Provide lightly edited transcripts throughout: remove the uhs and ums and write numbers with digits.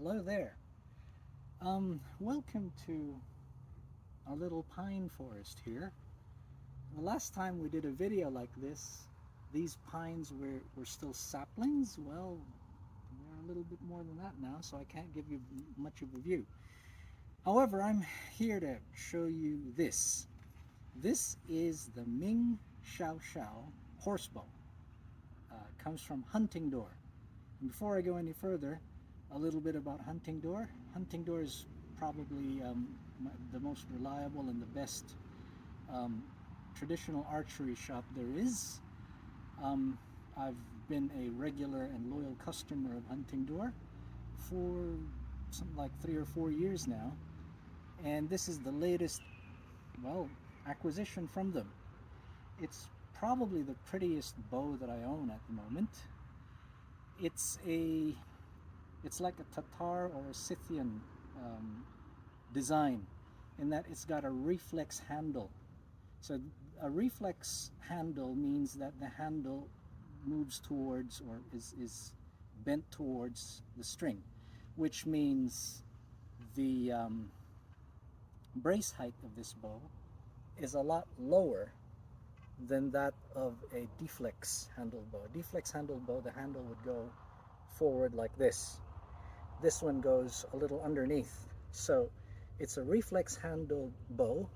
Hello there. Welcome to a little pine forest here. The last time we did a video like this, these pines were still saplings. Well, they're a little bit more than that now, so I can't give you much of a view. However, I'm here to show you this. This is the Ming Xiaoshao horsebow. Comes from HuntingDoor. And before I go any further, a little bit about HuntingDoor. HuntingDoor is probably the most reliable and the best traditional archery shop there is. I've been a regular and loyal customer of HuntingDoor for something like 3 or 4 years now, and this is the latest, well, acquisition from them. It's probably the prettiest bow that I own at the moment. It's like a Tatar or a Scythian design, in that it's got a reflex handle. So a reflex handle means that the handle moves towards, or is bent towards the string, which means the brace height of this bow is a lot lower than that of a deflex handle bow. A deflex handle bow, the handle would go forward like this. This one goes a little underneath. So it's a reflex handle bow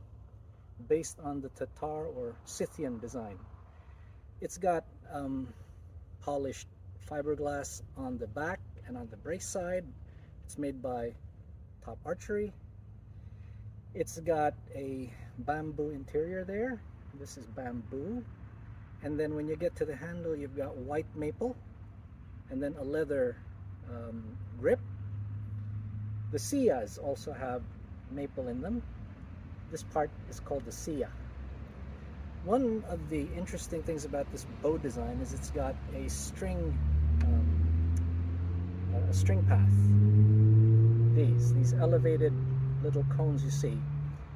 based on the Tatar or Scythian design. It's got polished fiberglass on the back and on the brace side. It's made by Top Archery. It's got a bamboo interior there. This is bamboo. And then when you get to the handle, you've got white maple and then a leather grip. The siyas also have maple in them. This part is called the siya. One of the interesting things about this bow design is it's got a string path. These elevated little cones you see,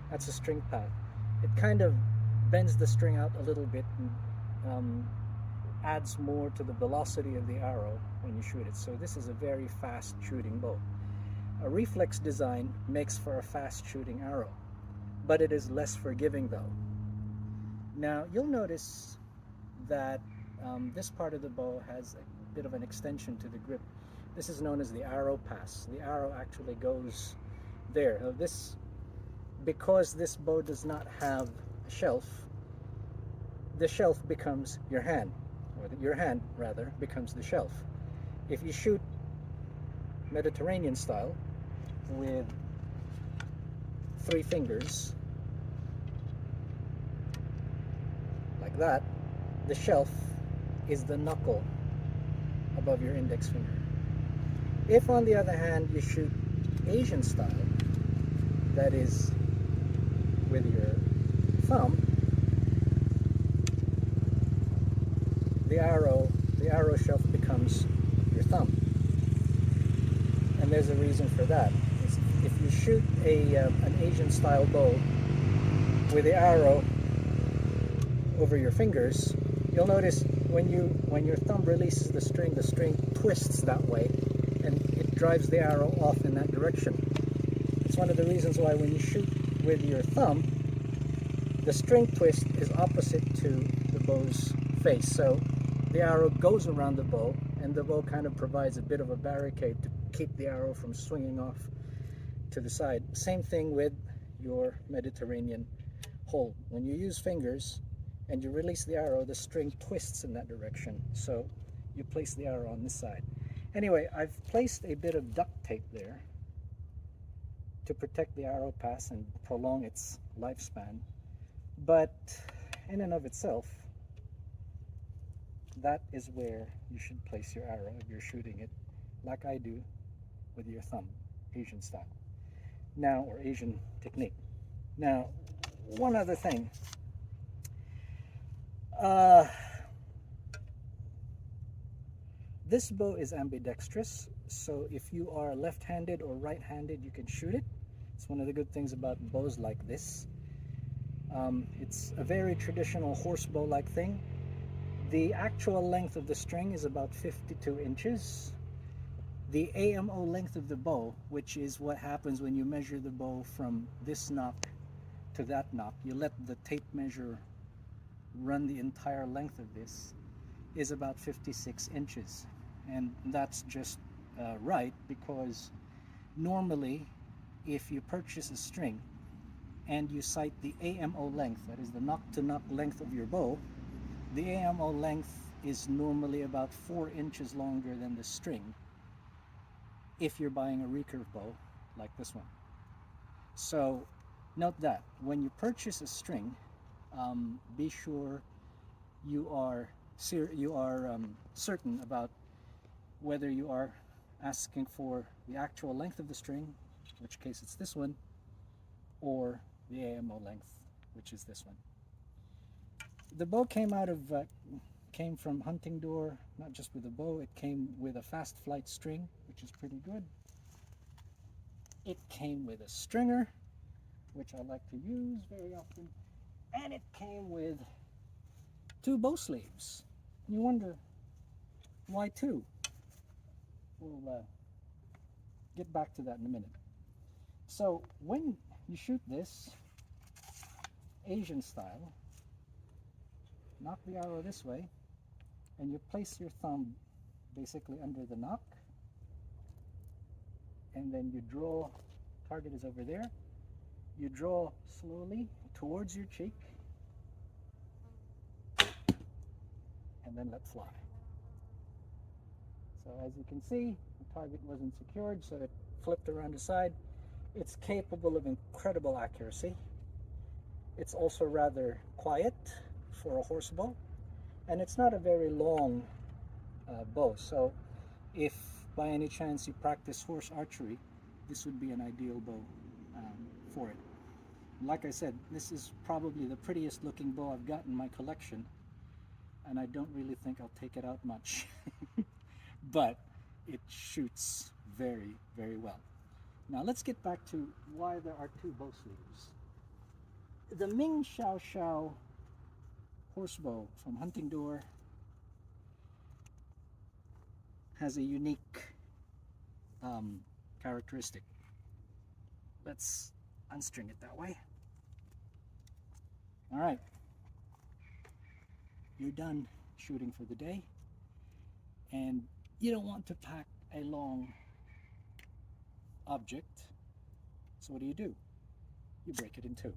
that's a string path. It kind of bends the string out a little bit and adds more to the velocity of the arrow when you shoot it. So this is a very fast shooting bow. A reflex design makes for a fast shooting arrow, but it is less forgiving though. Now you'll notice that this part of the bow has a bit of an extension to the grip. This is known as the arrow pass. The arrow actually goes there. Now because this bow does not have a shelf, the shelf becomes your hand, or your hand rather becomes the shelf. If you shoot Mediterranean style with 3 fingers like that, the shelf is the knuckle above your index finger. If on the other hand you shoot Asian style, that is with your thumb, the arrow shelf becomes your thumb. And there's a reason for that. If you shoot an Asian style bow with the arrow over your fingers, you'll notice when your thumb releases the string twists that way and it drives the arrow off in that direction. It's one of the reasons why when you shoot with your thumb, the string twist is opposite to the bow's face. So the arrow goes around the bow, and the bow kind of provides a bit of a barricade to keep the arrow from swinging off to the side. Same thing with your Mediterranean hold. When you use fingers and you release the arrow, the string twists in that direction. So you place the arrow on this side. Anyway, I've placed a bit of duct tape there to protect the arrow pass and prolong its lifespan. But in and of itself, that is where you should place your arrow if you're shooting it like I do with your thumb, Asian style. Now, or Asian technique. Now, one other thing. This bow is ambidextrous, so if you are left-handed or right-handed, you can shoot it. It's one of the good things about bows like this. It's a very traditional horse bow-like thing. The actual length of the string is about 52 inches. The AMO length of the bow, which is what happens when you measure the bow from this knock to that knock, you let the tape measure run the entire length of this, is about 56 inches. And that's just right, because normally if you purchase a string and you cite the AMO length, that is the knock to knock length of your bow, the AMO length is normally about 4 inches longer than the string if you're buying a recurve bow like this one. So note that when you purchase a string, be sure you are certain about whether you are asking for the actual length of the string, in which case it's this one, or the AMO length, which is this one. The bow came from HuntingDoor, not just with a bow, it came with a fast flight string, which is pretty good. It came with a stringer, which I like to use very often, and it came with 2 bow sleeves. You wonder, why 2? We'll get back to that in a minute. So when you shoot this Asian style, knock the arrow this way, and you place your thumb basically under the knock, and then you draw, target is over there, you draw slowly towards your cheek, and then let fly. So as you can see, the target wasn't secured, so it flipped around the side. It's capable of incredible accuracy. It's also rather quiet for a horse bow, and it's not a very long bow. So if by any chance you practice horse archery, this would be an ideal bow for it. Like I said, this is probably the prettiest looking bow I've got in my collection, and I don't really think I'll take it out much. But it shoots very, very well. Now let's get back to why there are 2 bow sleeves. The Ming Xiaoshao horse bow from HuntingDoor has a unique characteristic. Let's unstring it that way. All right, you're done shooting for the day, and you don't want to pack a long object, so what do? You break it in 2.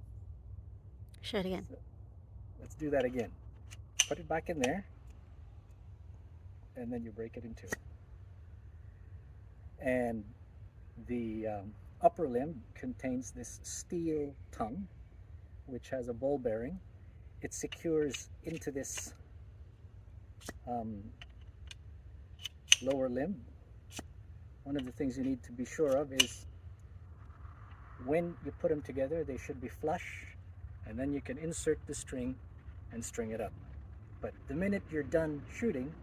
Show it again. So let's do that again. Put it back in there, and then you break it in 2. And the upper limb contains this steel tongue, which has a ball bearing. It secures into this lower limb. One of the things you need to be sure of is when you put them together, they should be flush, and then you can insert the string and string it up. But the minute you're done shooting,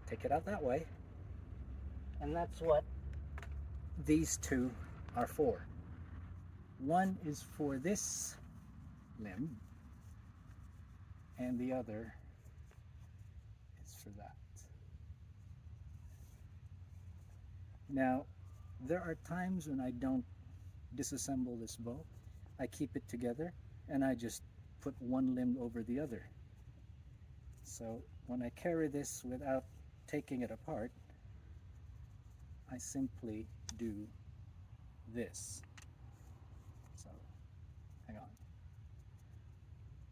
take it out that way, and that's what these 2 are for. One is for this limb, and the other is for that. Now, there are times when I don't disassemble this bow. I keep it together, and I just put one limb over the other. So when I carry this without taking it apart, I simply do this. So hang on,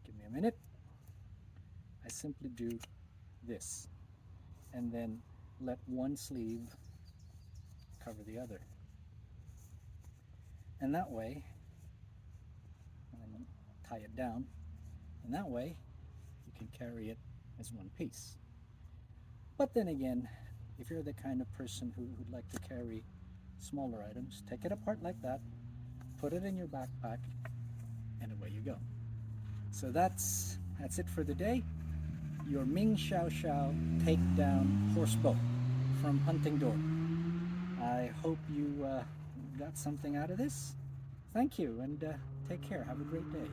give me a minute. I simply do this, and then let one sleeve cover the other, and that way, and then tie it down, and that way you can carry it as one piece. But then again, if you're the kind of person who'd like to carry smaller items, take it apart like that, put it in your backpack, and away you go. So that's it for the day. Your Ming Xiaoshao Takedown horse bow from HuntingDoor. I hope you got something out of this. Thank you, and take care. Have a great day.